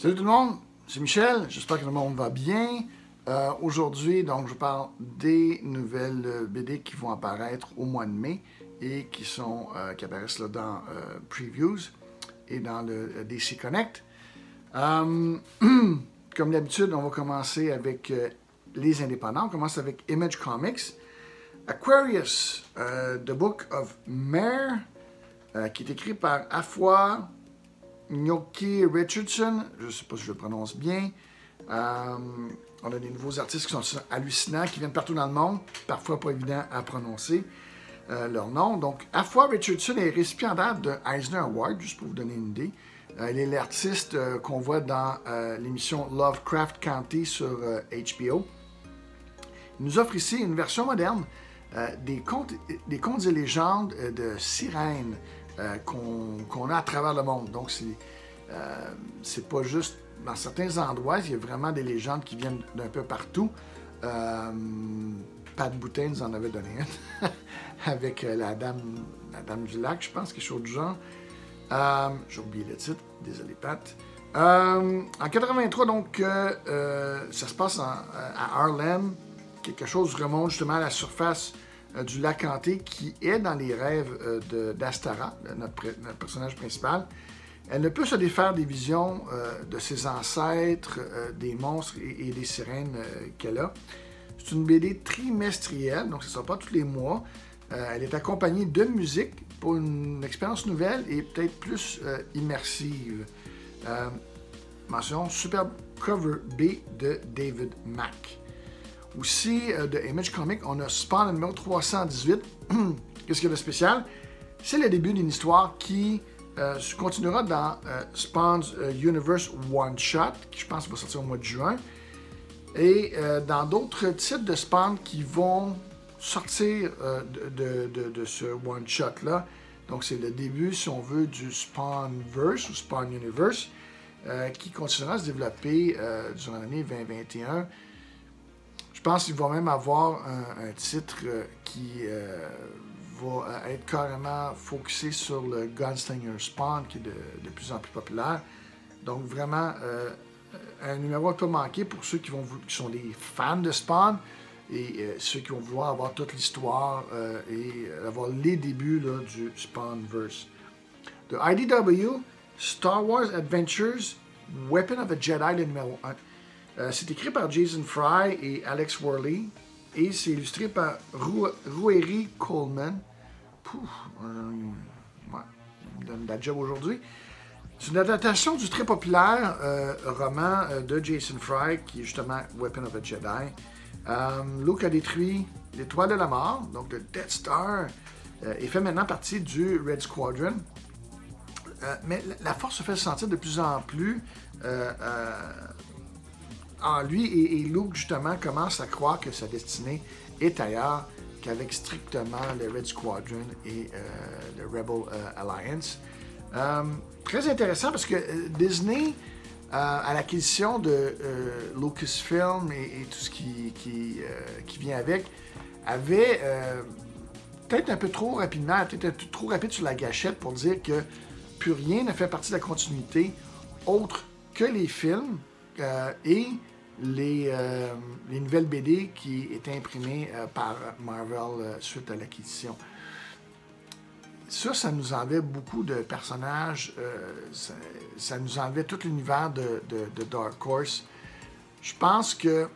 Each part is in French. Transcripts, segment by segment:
Salut tout le monde, c'est Michel, j'espère que le monde va bien. Aujourd'hui, donc, je parle des nouvelles BD qui vont apparaître au mois de mai et qui apparaissent là, dans Previews et dans le DC Connect. Comme d'habitude, on va commencer avec les indépendants. On commence avec Image Comics. Aquarius, The Book of Mare, qui est écrit par Afua Nyoki Richardson, je ne sais pas si je le prononce bien. On a des nouveaux artistes qui sont hallucinants, qui viennent partout dans le monde, parfois pas évident à prononcer leur nom. Donc, Afua Richardson est récipiendaire de Eisner Award, juste pour vous donner une idée. Elle est l'artiste qu'on voit dans l'émission Lovecraft Country sur HBO. Il nous offre ici une version moderne des contes et légendes de sirènes qu'on a à travers le monde. Donc, c'est pas juste dans certains endroits, il y a vraiment des légendes qui viennent d'un peu partout. Pat Boutin nous en avait donné un avec la dame du lac, je pense, quelque chose du genre. J'ai oublié le titre, désolé Pat. En 83, donc, ça se passe à Harlem. Quelque chose remonte justement à la surface du lac hanté qui est dans les rêves d'Astara, notre personnage principal. Elle ne peut se défaire des visions de ses ancêtres, des monstres et des sirènes qu'elle a. C'est une BD trimestrielle, donc ça ne sera pas tous les mois. Elle est accompagnée de musique pour une expérience nouvelle et peut-être plus immersive. Mention superbe cover B de David Mack. Aussi, de Image Comics, on a Spawn numéro 318. Qu'est-ce qu'il y a de spécial? C'est le début d'une histoire qui continuera dans Spawn's Universe One Shot, qui je pense va sortir au mois de juin, et dans d'autres titres de Spawn qui vont sortir de ce One Shot-là. Donc, c'est le début, si on veut, du Spawnverse ou Spawn Universe, qui continuera à se développer durant l'année 2021. Je pense qu'il va même avoir un titre qui va être carrément focusé sur le Gunslinger Spawn, qui est de plus en plus populaire. Donc vraiment, un numéro un peu manqué pour ceux qui sont des fans de Spawn et ceux qui vont vouloir avoir toute l'histoire et avoir les débuts là, du Spawnverse. De IDW, Star Wars Adventures, Weapon of a Jedi, le numéro 1. C'est écrit par Jason Fry et Alex Worley et c'est illustré par Ruairi Coleman. Ouais, il me donne de la job aujourd'hui. C'est une adaptation du très populaire roman de Jason Fry qui est justement Weapon of a Jedi. Luke a détruit l'étoile de la mort, donc le Death Star, et fait maintenant partie du Red Squadron. Mais la force se fait sentir de plus en plus en lui et Luke, justement, commence à croire que sa destinée est ailleurs qu'avec strictement le Red Squadron et le Rebel Alliance. Très intéressant parce que Disney, à l'acquisition de Lucasfilm et tout ce qui vient avec, avait peut-être un peu trop rapidement, peut-être un peu trop rapide sur la gâchette pour dire que plus rien ne fait partie de la continuité autre que les films et les nouvelles BD qui étaient imprimées par Marvel suite à l'acquisition. Ça nous enlevait beaucoup de personnages, ça nous enlevait tout l'univers de Dark Horse. Je pense qu'ils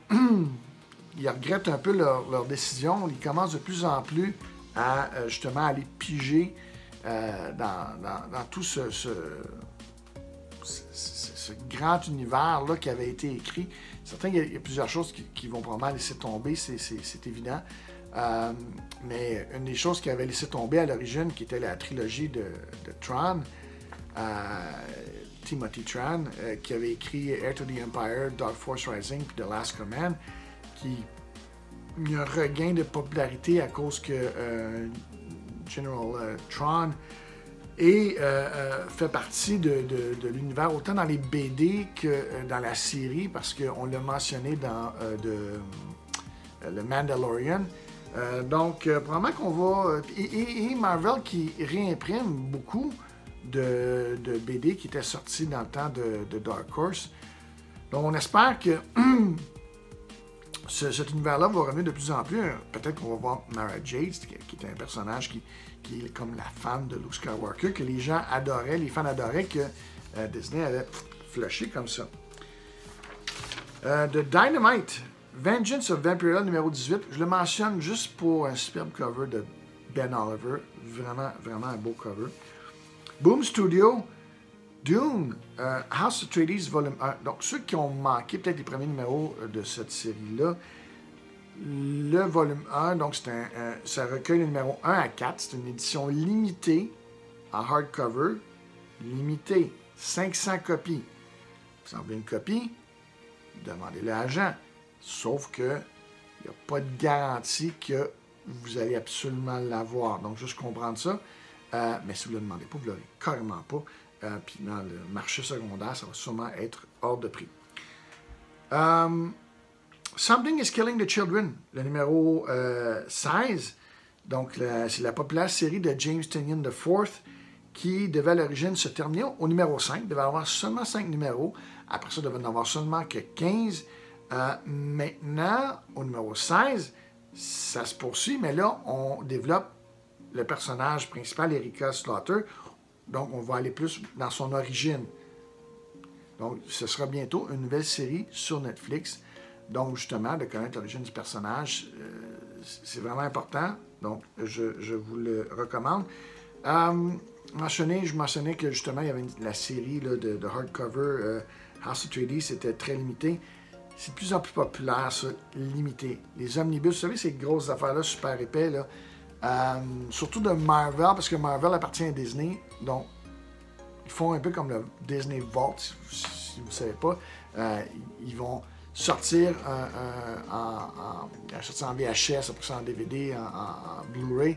regrettent un peu leur décision. Ils commencent de plus en plus à justement aller piger dans tout ce grand univers-là qui avait été écrit. Certains, il y a plusieurs choses qui vont probablement laisser tomber, c'est évident. Mais une des choses qui avait laissé tomber à l'origine, qui était la trilogie de Tron, Timothy Tran, qui avait écrit Heir to the Empire, Dark Force Rising, puis The Last Command, qui a un regain de popularité à cause que General Tron fait partie de l'univers, autant dans les BD que dans la série, parce qu'on l'a mentionné dans le Mandalorian. Donc, probablement qu'on va... Et Marvel qui réimprime beaucoup de BD qui était sorti dans le temps de Dark Horse. Donc, on espère que cet univers-là va revenir de plus en plus. Peut-être qu'on va voir Mara Jade, qui est un personnage qui est comme la femme de Luke Skywalker, que les gens adoraient, les fans adoraient, que Disney avait flushé comme ça. De Dynamite, Vengeance of Vampirella numéro 18. Je le mentionne juste pour un superbe cover de Ben Oliver. Vraiment, vraiment un beau cover. Boom Studio, Dune, House of Atreides volume 1. Donc, ceux qui ont manqué peut-être les premiers numéros de cette série-là, le volume 1, donc ça recueille le numéro 1 à 4. C'est une édition limitée en hardcover. Limitée, 500 copies. Vous en voulez une copie? Demandez-le à l'agent. Sauf que il n'y a pas de garantie que vous allez absolument l'avoir. Donc, juste comprendre ça. Mais si vous ne le demandez pas, vous ne l'aurez carrément pas. Puis dans le marché secondaire, ça va sûrement être hors de prix. Something is Killing the Children, le numéro 16. Donc, c'est la populaire série de James Tynion IV qui devait à l'origine se terminer au numéro 5. Il devait avoir seulement 5 numéros. Après ça, il devait en avoir seulement que 15. Maintenant, au numéro 16, ça se poursuit, mais là, on développe le personnage principal, Erika Slaughter. Donc, on va aller plus dans son origine. Donc, ce sera bientôt une nouvelle série sur Netflix. Donc, justement, de connaître l'origine du personnage, c'est vraiment important. Donc, je vous le recommande. Je mentionnais que, justement, il y avait la série là, de hardcover House of Atreides, c'était très limité. C'est de plus en plus populaire, ça, limité. Les omnibus, vous savez, ces grosses affaires-là, super épais, là, surtout de Marvel, parce que Marvel appartient à Disney, donc ils font un peu comme le Disney Vault, si vous ne savez pas. Ils vont sortir en VHS, après ça en DVD, en Blu-ray,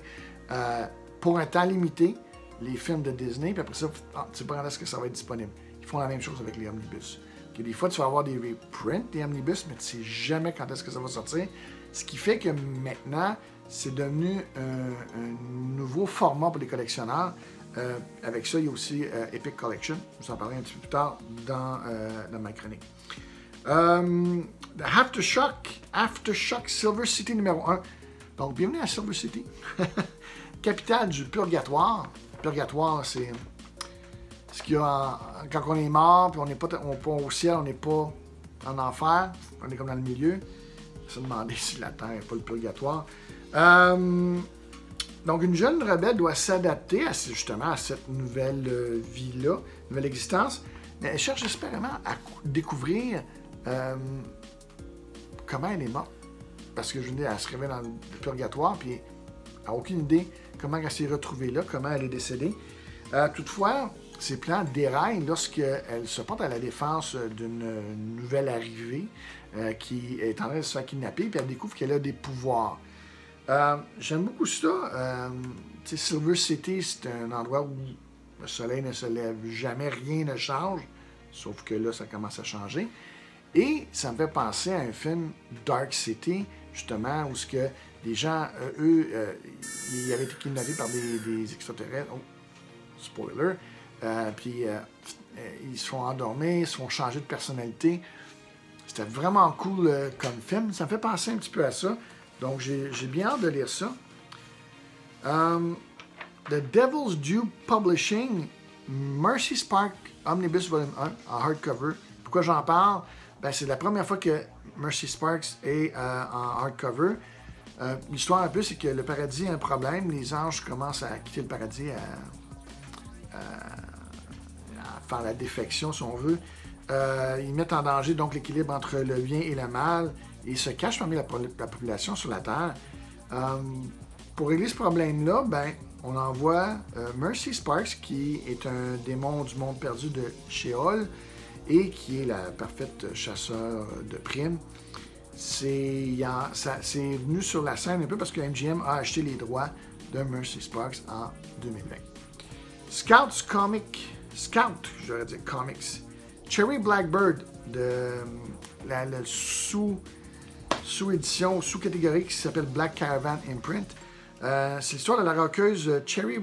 pour un temps limité, les films de Disney, puis après ça, tu sais pas quand est-ce que ça va être disponible. Ils font la même chose avec les omnibus. Et des fois, tu vas avoir des reprints des omnibus, mais tu ne sais jamais quand est-ce que ça va sortir. Ce qui fait que maintenant, c'est devenu un nouveau format pour les collectionneurs. Avec ça, il y a aussi Epic Collection. Je vous en parlerai un petit peu plus tard dans ma chronique. Aftershock Silver City numéro 1. Donc, bienvenue à Silver City. Capitale du purgatoire. Purgatoire, c'est ce qu'il y a quand on est mort, puis on n'est pas au ciel, on n'est pas en enfer, on est comme dans le milieu. On se demander si la Terre n'est pas le purgatoire. Donc, une jeune rebelle doit s'adapter justement à cette nouvelle vie-là, nouvelle existence. Mais elle cherche désespérément à découvrir comment elle est morte. Parce que je veux dire, elle se réveille dans le purgatoire, puis elle n'a aucune idée comment elle s'est retrouvée là, comment elle est décédée. Toutefois, ses plans déraillent lorsqu'elle se porte à la défense d'une nouvelle arrivée qui est en train de se faire kidnapper, puis elle découvre qu'elle a des pouvoirs. J'aime beaucoup ça. Silver City, c'est un endroit où le soleil ne se lève jamais, rien ne change, sauf que là, ça commence à changer. Et ça me fait penser à un film Dark City, justement, où les gens, ils avaient été kidnappés par des extraterrestres. Oh, spoiler. Puis ils se font endormir, ils se font changer de personnalité. C'était vraiment cool comme film. Ça me fait penser un petit peu à ça. Donc, j'ai bien hâte de lire ça. The Devil's Due Publishing, Mercy Spark Omnibus Volume 1 en hardcover. Pourquoi j'en parle? Ben, c'est la première fois que Mercy Sparks est en hardcover. L'histoire un peu, c'est que le paradis a un problème. Les anges commencent à quitter le paradis, à faire la défection, si on veut. Ils mettent en danger donc l'équilibre entre le bien et le mal. Et ils se cachent parmi la population sur la Terre. Pour régler ce problème-là, ben, on envoie Mercy Sparks, qui est un démon du monde perdu de Sheol et qui est la parfaite chasseur de primes. C'est venu sur la scène un peu parce que MGM a acheté les droits de Mercy Sparks en 2020. Scout, j'aurais dit Comics. Cherry Blackbird, la sous-édition, sous-catégorie qui s'appelle Black Caravan Imprint. C'est l'histoire de la rockeuse Cherry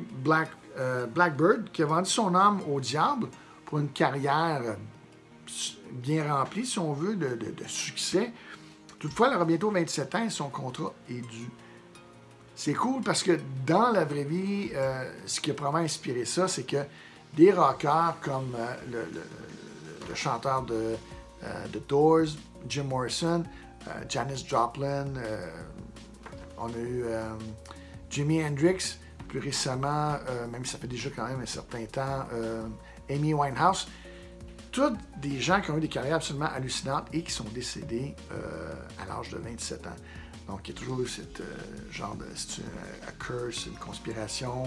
Blackbird, qui a vendu son âme au diable pour une carrière bien remplie, si on veut, de succès. Toutefois, elle aura bientôt 27 ans et son contrat est dû. C'est cool parce que dans la vraie vie, ce qui a probablement inspiré ça, c'est que des rockers comme le chanteur de The Doors, Jim Morrison, Janis Joplin, on a eu Jimi Hendrix, plus récemment, même si ça fait déjà quand même un certain temps, Amy Winehouse. Tous des gens qui ont eu des carrières absolument hallucinantes et qui sont décédés à l'âge de 27 ans. Donc, il y a toujours eu ce genre de... C'est un curse, une conspiration,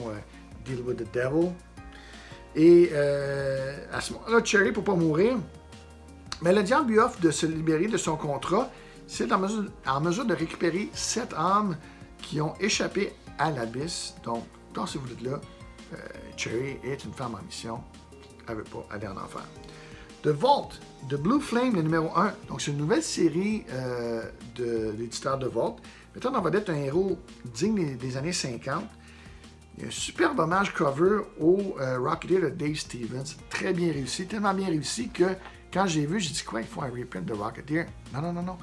deal with the devil. Et à ce moment-là, Cherry, pour ne pas mourir, mais le diable lui offre de se libérer de son contrat. C'est en mesure de récupérer 7 âmes qui ont échappé à l'abysse. Donc, dans ce bout-là, Cherry est une femme en mission. Elle ne veut pas aller en enfer. The Vault, de Blue Flame, le numéro 1. Donc, c'est une nouvelle série de l'éditeur de Vault. Mettant en vedette un héros digne des années 50. Il y a un superbe hommage cover au Rocketeer de Dave Stevens. Très bien réussi. Tellement bien réussi que quand j'ai vu, j'ai dit quoi, il faut un reprint de Rocketeer. Non.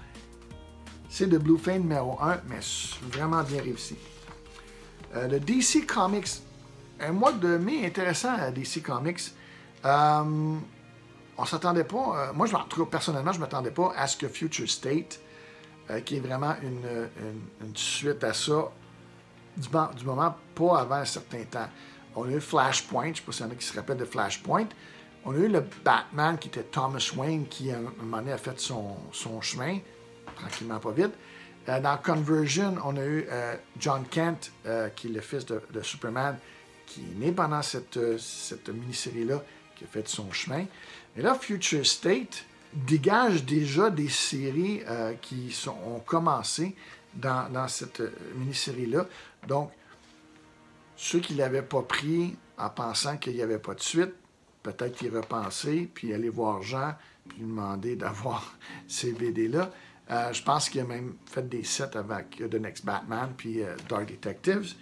C'est de Blue Flame numéro 1, mais vraiment bien réussi. Le DC Comics. Un mois de mai intéressant à DC Comics. On s'attendait pas, moi personnellement, je ne m'attendais pas à ce que Future State, qui est vraiment une suite à ça, du moment pas avant un certain temps. On a eu Flashpoint, je ne sais pas s'il y en a qui se rappellent de Flashpoint. On a eu le Batman qui était Thomas Wayne, qui à un moment donné a fait son chemin, tranquillement pas vite. Dans Conversion, on a eu John Kent, qui est le fils de Superman, qui est né pendant cette mini-série-là, qui a fait son chemin. Et là, Future State dégage déjà des séries qui ont commencé dans cette mini-série-là. Donc, ceux qui ne l'avaient pas pris en pensant qu'il n'y avait pas de suite, peut-être y repenser, puis aller voir Jean, puis lui demander d'avoir ces BD-là. Je pense qu'il a même fait des sets avec The Next Batman, puis Dark Detectives.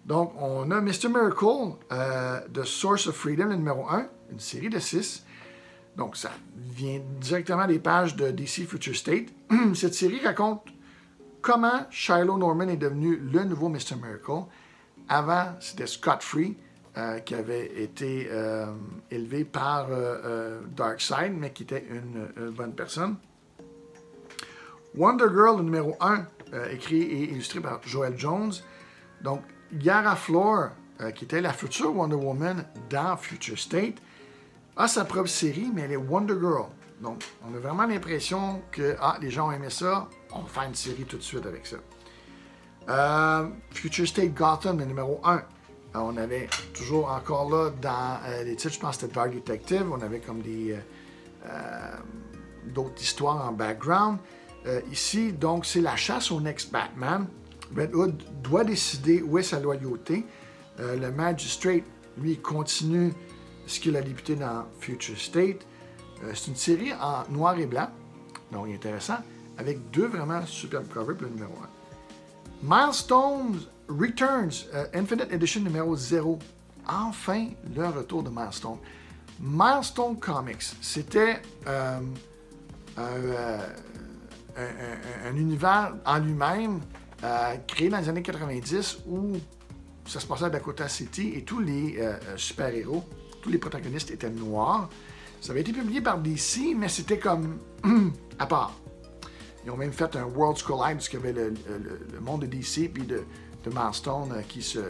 Donc, on a Mr. Miracle, The Source of Freedom, le numéro 1, une série de 6. Donc, ça vient directement des pages de DC Future State. Cette série raconte comment Shiloh Norman est devenu le nouveau Mr. Miracle. Avant, c'était Scott Free, qui avait été élevé par Darkseid, mais qui était une bonne personne. Wonder Girl, le numéro 1, écrit et illustré par Joel Jones. Donc, Yara Flor, qui était la future Wonder Woman dans Future State, a sa propre série, mais elle est Wonder Girl. Donc, on a vraiment l'impression que les gens ont aimé ça, on va faire une série tout de suite avec ça. Future State Gotham, le numéro 1. On avait toujours encore là, dans les titres, je pense que c'était Dark Detective, on avait comme d'autres histoires en background. Ici, donc, c'est la chasse au Next Batman. Red Hood doit décider où est sa loyauté. Le Magistrate, lui, continue ce qu'il a débuté dans Future State. C'est une série en noir et blanc, donc intéressant, avec 2 vraiment superbes covers pour le numéro 1. Milestones Returns, Infinite Edition numéro 0. Enfin, le retour de Milestone. Milestone Comics, c'était un univers en lui-même créé dans les années 90 où ça se passait à Dakota City et tous les super-héros, tous les protagonistes étaient noirs. Ça avait été publié par DC, mais c'était comme à part. Ils ont même fait un Worlds Collide, parce qu'il y avait le monde de DC puis de Milestone qui se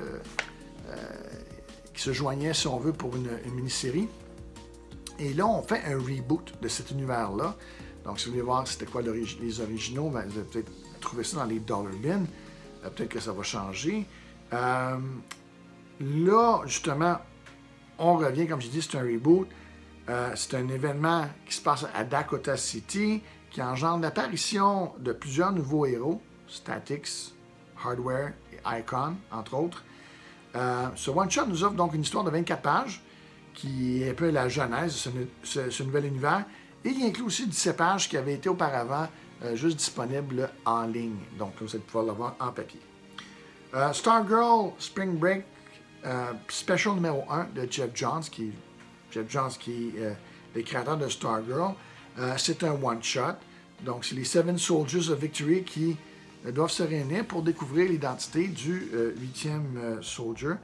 joignait, si on veut, pour une mini-série. Et là, on fait un reboot de cet univers-là. Donc, si vous voulez voir c'était quoi les originaux, ben, vous allez peut-être trouver ça dans les Dollar Bin. Peut-être que ça va changer. Là, justement, on revient, comme je dis, c'est un reboot. C'est un événement qui se passe à Dakota City, qui engendre l'apparition de plusieurs nouveaux héros, Statix, Hardware et Icon, entre autres. Ce one-shot nous offre donc une histoire de 24 pages, qui est un peu la genèse de ce nouvel univers, et il inclut aussi 17 pages qui avaient été auparavant juste disponibles en ligne. Donc, vous allez pouvoir l'avoir en papier. Stargirl Spring Break Special numéro 1 de Jeff Johns, qui est le créateur de Stargirl. C'est un one-shot. Donc, c'est les Seven Soldiers of Victory qui doivent se réunir pour découvrir l'identité du 8e Soldier.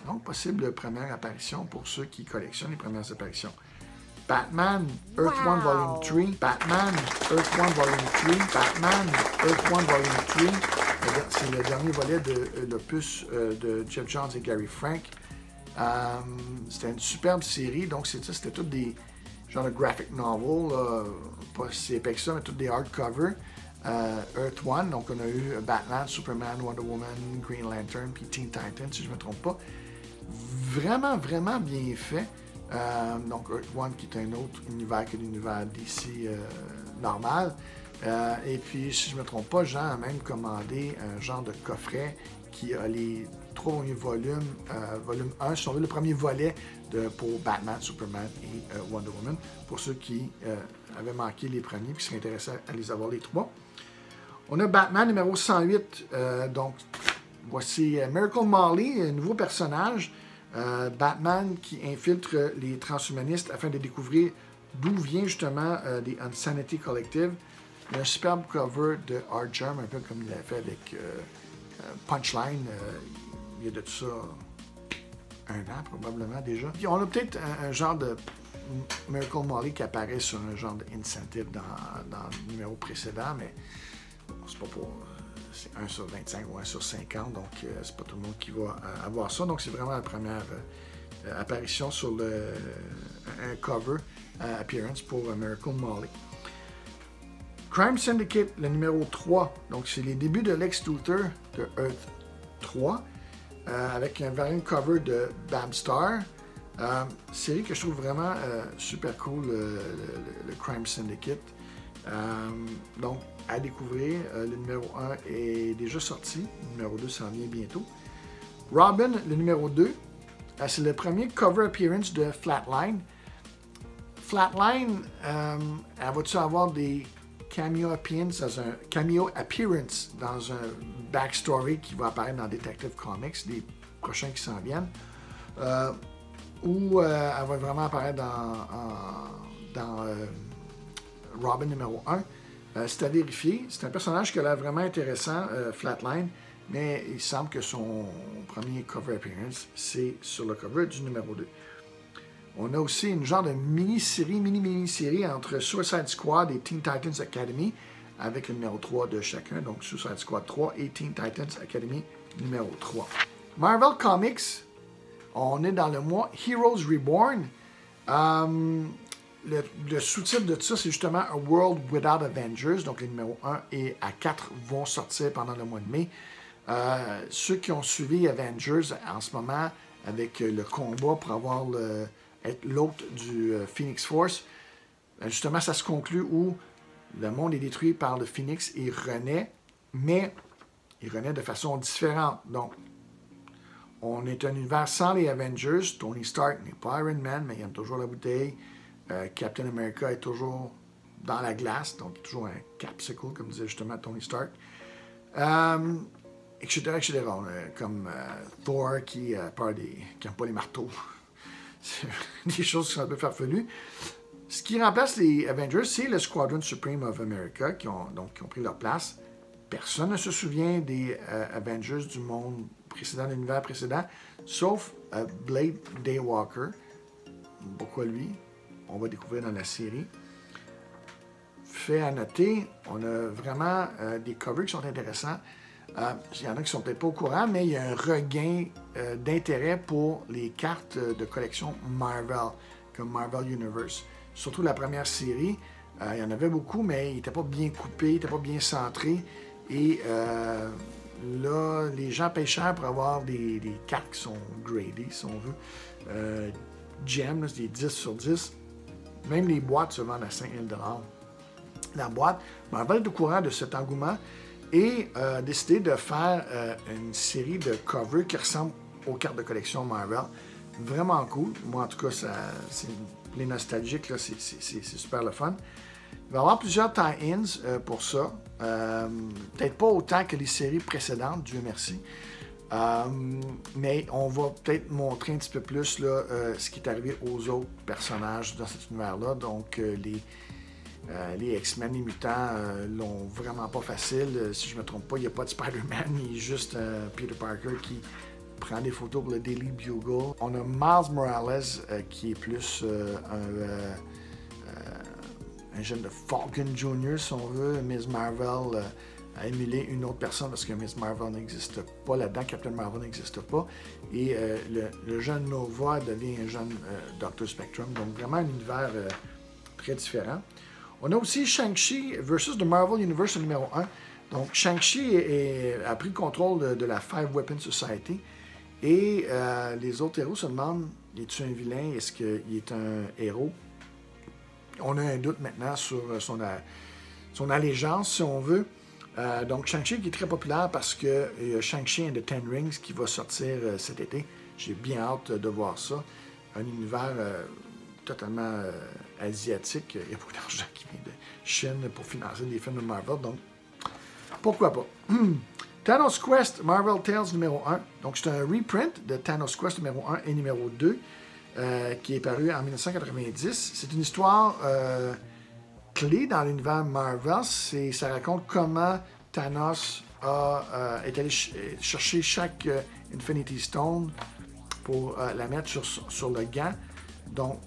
Donc, possible première apparition pour ceux qui collectionnent les premières apparitions. Batman, Earth 1 Volume 3, Batman, Earth 1 Volume 3, Batman, Earth 1 Volume 3. C'est le dernier volet de l'opus de Jeff Johns et Gary Frank. C'était une superbe série, donc c'était toutes des genres de graphic novels, pas si épais que ça, mais toutes des hardcovers. Earth 1, donc on a eu Batman, Superman, Wonder Woman, Green Lantern, puis Teen Titans, si je ne me trompe pas. Vraiment, vraiment bien fait. Donc Earth 1 qui est un autre univers que l'univers DC normal. Et puis, si je ne me trompe pas, Jean a même commandé un genre de coffret qui a les 3 premiers volumes. Volume 1, si on veut, le premier volet pour Batman, Superman et Wonder Woman, pour ceux qui avaient manqué les premiers et qui seraient intéressés à les avoir les 3. On a Batman numéro 108. Donc, voici Miracle Molly, un nouveau personnage. Batman qui infiltre les transhumanistes afin de découvrir d'où vient justement des Insanity Collective. Il y a un superbe cover de Art Germ, un peu comme il a fait avec Punchline. Il y a de tout ça 1 an probablement déjà. Puis on a peut-être un genre de Miracle Molly qui apparaît sur un genre d'incentive dans le numéro précédent, mais bon, c'est pas pour... c'est 1 sur 25 ou 1 sur 50, donc c'est pas tout le monde qui va avoir ça. Donc c'est vraiment la première apparition sur un cover appearance pour Miracle Molly. Crime Syndicate, le numéro 3. Donc c'est les débuts de Lex Luthor de Earth 3, avec un variant cover de Bamstar. Série que je trouve vraiment super cool, le Crime Syndicate. Donc, à découvrir, le numéro 1 est déjà sorti, le numéro 2 s'en vient bientôt. Robin, le numéro 2, c'est le premier cover appearance de Flatline. Flatline, elle va-tu avoir des cameo appearance dans un backstory qui va apparaître dans Detective Comics, les prochains qui s'en viennent, ou elle va vraiment apparaître dans Robin numéro 1. C'est à vérifier. C'est un personnage qui a l'air vraiment intéressant, Flatline, mais il semble que son premier cover appearance, c'est sur le cover du numéro 2. On a aussi une genre de mini-série entre Suicide Squad et Teen Titans Academy, avec le numéro 3 de chacun, donc Suicide Squad 3 et Teen Titans Academy numéro 3. Marvel Comics, on est dans le mois Heroes Reborn. Le sous-titre de ça, c'est justement A World Without Avengers. Donc, les numéros 1 et à 4 vont sortir pendant le mois de mai. Ceux qui ont suivi Avengers en ce moment, avec le combat pour avoir être l'hôte du Phoenix Force, justement, ça se conclut où le monde est détruit par le Phoenix et il renaît, mais il renaît de façon différente. Donc, on est un univers sans les Avengers. Tony Stark n'est pas Iron Man, mais il aime toujours la bouteille. Captain America est toujours dans la glace, donc il est toujours un capsicle, comme disait justement Tony Stark. Etc., etc. Comme Thor qui n'aime pas les marteaux. C'est des choses qui sont un peu farfelues. Ce qui remplace les Avengers, c'est le Squadron Supreme of America qui ont pris leur place. Personne ne se souvient des Avengers du monde précédent, de l'univers précédent, sauf Blade Daywalker. Pourquoi lui? On va découvrir dans la série. Fait à noter, on a vraiment des covers qui sont intéressants. Il y en a qui ne sont peut-être pas au courant, mais il y a un regain d'intérêt pour les cartes de collection Marvel, comme Marvel Universe. Surtout la première série, il y en avait beaucoup, mais il n'était pas bien coupé, il n'était pas bien centré. Et là, les gens payent cher pour avoir des cartes qui sont gradées, si on veut. Gem, c'est des 10 sur 10. Même les boîtes se vendent à 5 000 $. La boîte, Marvel est au courant de cet engouement et a décidé de faire une série de covers qui ressemblent aux cartes de collection Marvel. Vraiment cool. Moi, en tout cas, c'est les nostalgiques, là, c'est super le fun. Il va y avoir plusieurs tie-ins pour ça. Peut-être pas autant que les séries précédentes, Dieu merci. Mais on va peut-être montrer un petit peu plus là, ce qui est arrivé aux autres personnages dans cet univers-là. Donc, les X-Men, les mutants, l'ont vraiment pas facile. Si je ne me trompe pas, il n'y a pas de Spider-Man, il y a juste Peter Parker qui prend des photos pour le Daily Bugle. On a Miles Morales qui est plus un jeune de Falcon Jr., si on veut. Ms. Marvel a émulé une autre personne parce que Ms. Marvel n'existe pas là-dedans, Captain Marvel n'existe pas. Et le jeune Nova devient un jeune Dr. Spectrum. Donc vraiment un univers très différent. On a aussi Shang-Chi versus the Marvel Universe numéro 1. Donc Shang-Chi a pris le contrôle de la Five Weapon Society. Et les autres héros se demandent, est-il un vilain? Est-ce qu'il est un héros? On a un doute maintenant sur son allégeance, si on veut. Donc, Shang-Chi qui est très populaire parce que y a Shang-Chi and the Ten Rings qui va sortir cet été. J'ai bien hâte de voir ça. Un univers totalement asiatique. Il y a beaucoup d'argent qui vient de Chine pour financer des films de Marvel. Donc, pourquoi pas? Thanos Quest Marvel Tales numéro 1. Donc, c'est un reprint de Thanos Quest numéro 1 et numéro 2 qui est paru en 1990. C'est une histoire clé dans l'univers Marvel. Ça raconte comment Thanos est allé chercher chaque Infinity Stone pour la mettre sur le gant. Donc,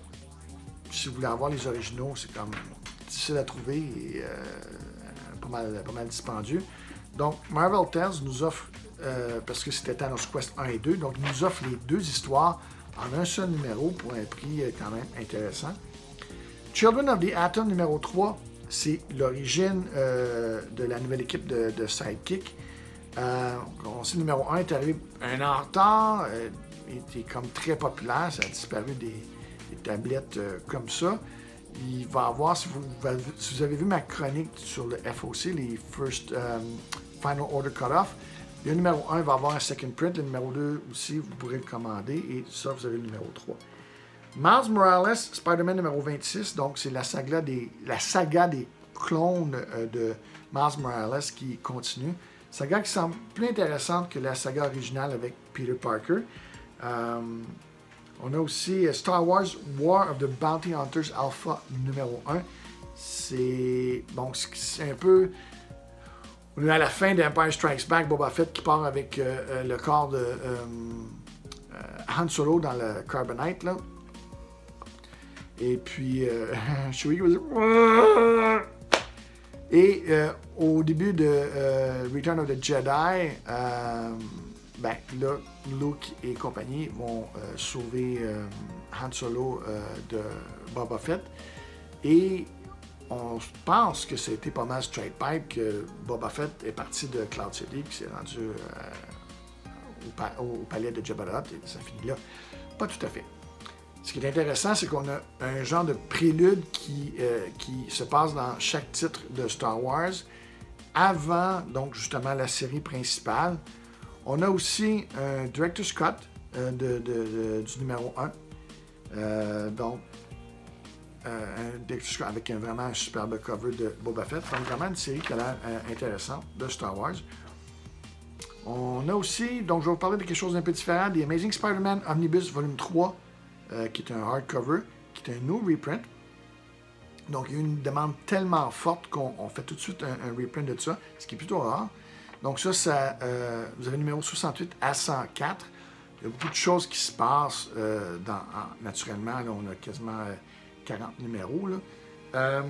si vous voulez avoir les originaux, c'est comme difficile à trouver et pas mal dispendieux. Donc, Marvel Tales nous offre, parce que c'était Thanos Quest 1 et 2, donc il nous offre les deux histoires en un seul numéro pour un prix quand même intéressant. Children of the Atom numéro 3, c'est l'origine de la nouvelle équipe de Sidekick. On sait le numéro 1 est arrivé un an en retard, il était comme très populaire, ça a disparu des tablettes comme ça. Il va y avoir, si vous avez vu ma chronique sur le FOC, les First Final Order Cut-Off, le numéro 1 va avoir un second print, le numéro 2 aussi, vous pourrez le commander, et ça, vous avez le numéro 3. Miles Morales, Spider-Man numéro 26, donc c'est la saga des clones de Miles Morales qui continue. Saga qui semble plus intéressante que la saga originale avec Peter Parker. On a aussi Star Wars War of the Bounty Hunters Alpha numéro 1. C'est un peu... On est à la fin d'Empire Strikes Back, Boba Fett qui part avec le corps de Han Solo dans le Carbonite, là. Et puis, Chewie qui va dire... Et au début de Return of the Jedi, là, Luke et compagnie vont sauver Han Solo de Boba Fett. Et on pense que c'était pas mal straight pipe que Boba Fett est parti de Cloud City, qui s'est rendu au palais de Jabba the Hutt, et ça finit là. Pas tout à fait. Ce qui est intéressant, c'est qu'on a un genre de prélude qui se passe dans chaque titre de Star Wars avant, donc, justement, la série principale. On a aussi un Director's Cut du numéro 1. Donc, un Director's Cut avec vraiment un superbe cover de Boba Fett. Donc, vraiment une série qui a l'air intéressante de Star Wars. On a aussi, donc je vais vous parler de quelque chose d'un peu différent, The Amazing Spider-Man Omnibus Volume 3, qui est un hardcover, qui est un new reprint. Donc, il y a eu une demande tellement forte qu'on fait tout de suite un reprint de ça, ce qui est plutôt rare. Donc ça, vous avez le numéro 68 à 104. Il y a beaucoup de choses qui se passent naturellement. Là, on a quasiment 40 numéros. Là.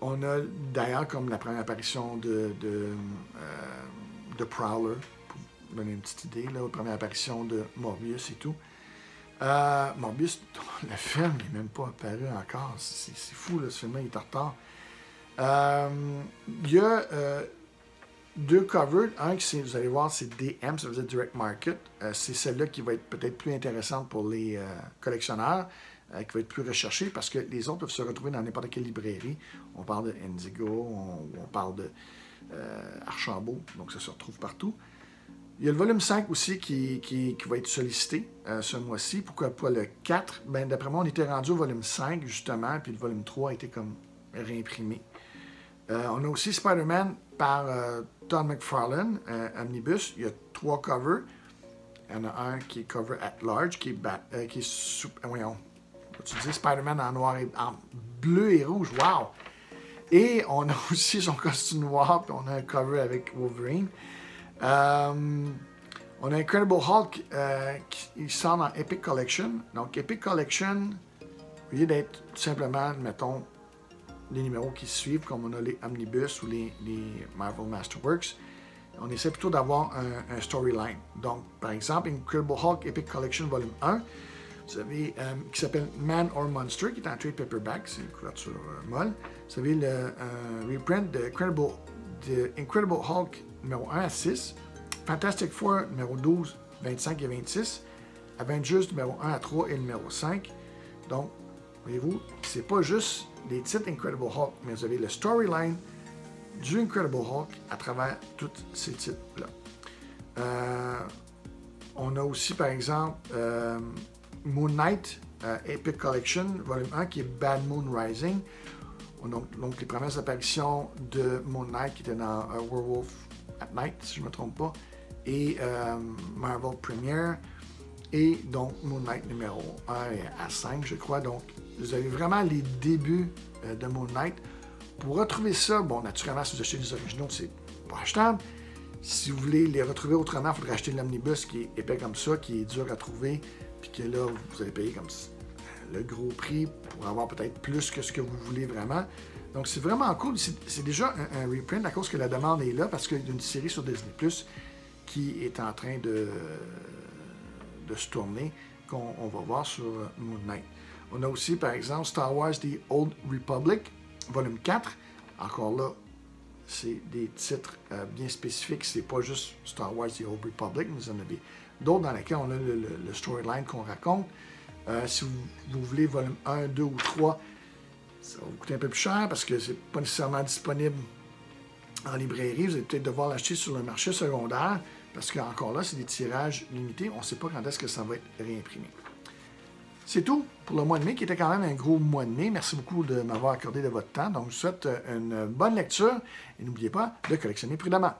On a d'ailleurs comme la première apparition de Prowler, pour vous donner une petite idée, là, la première apparition de Morbius et tout. Morbius, le film n'est même pas apparu encore. C'est fou, là, ce film-là, il est en retard. Il y a deux covers. Un, vous allez voir, c'est DM, ça veut dire Direct Market. C'est celle-là qui va être peut-être plus intéressante pour les collectionneurs, qui va être plus recherchée, parce que les autres peuvent se retrouver dans n'importe quelle librairie. On parle de Indigo, on parle de Archambault, donc ça se retrouve partout. Il y a le volume 5 aussi qui va être sollicité ce mois-ci. Pourquoi pas le 4? Ben, d'après moi, on était rendu au volume 5, justement, puis le volume 3 a été comme réimprimé. On a aussi Spider-Man par Todd McFarlane, Omnibus. Il y a 3 covers. Il y en a un qui est cover at large, qui est voyons, tu dis Spider-Man en noir et en bleu et rouge. Wow! Et on a aussi son costume noir, puis on a un cover avec Wolverine. On a Incredible Hulk qui sort dans Epic Collection. Donc, Epic Collection, au lieu d'être tout simplement, mettons, les numéros qui suivent, comme on a les Omnibus ou les Marvel Masterworks, on essaie plutôt d'avoir un storyline. Donc, par exemple, Incredible Hulk Epic Collection Volume 1, vous avez qui s'appelle Man or Monster, qui est en trade paperback, c'est une couverture molle. Vous avez le reprint de Incredible Hulk numéro 1 à 6, Fantastic Four numéro 12, 25 et 26, Avengers numéro 1 à 3 et numéro 5. Donc, voyez-vous, c'est pas juste les titres Incredible Hulk, mais vous avez le storyline du Incredible Hulk à travers tous ces titres-là. On a aussi, par exemple, Moon Knight Epic Collection, volume 1, qui est Bad Moon Rising. Donc les premières apparitions de Moon Knight qui étaient dans Werewolf at Night, si je ne me trompe pas, et Marvel Premiere, et donc Moon Knight numéro 1 à 5, je crois. Donc, vous avez vraiment les débuts de Moon Knight. Pour retrouver ça, bon, naturellement, si vous achetez les originaux, c'est pas achetable. Si vous voulez les retrouver autrement, il faudrait acheter l'omnibus qui est épais comme ça, qui est dur à trouver, puis que là, vous allez payer comme le gros prix pour avoir peut-être plus que ce que vous voulez vraiment. Donc, c'est vraiment cool. C'est déjà un reprint à cause que la demande est là, parce qu'il y a une série sur Disney+, qui est en train de se tourner, qu'on va voir sur Moon Knight. On a aussi, par exemple, Star Wars The Old Republic, volume 4. Encore là, c'est des titres bien spécifiques. C'est pas juste Star Wars The Old Republic, mais vous en avez d'autres dans lesquels on a le storyline qu'on raconte. Si vous voulez volume 1, 2 ou 3, ça va vous coûter un peu plus cher parce que c'est pas nécessairement disponible en librairie. Vous allez peut-être devoir l'acheter sur le marché secondaire parce qu'encore là, c'est des tirages limités. On ne sait pas quand est-ce que ça va être réimprimé. C'est tout pour le mois de mai, qui était quand même un gros mois de mai. Merci beaucoup de m'avoir accordé de votre temps. Donc, je vous souhaite une bonne lecture et n'oubliez pas de collectionner prudemment.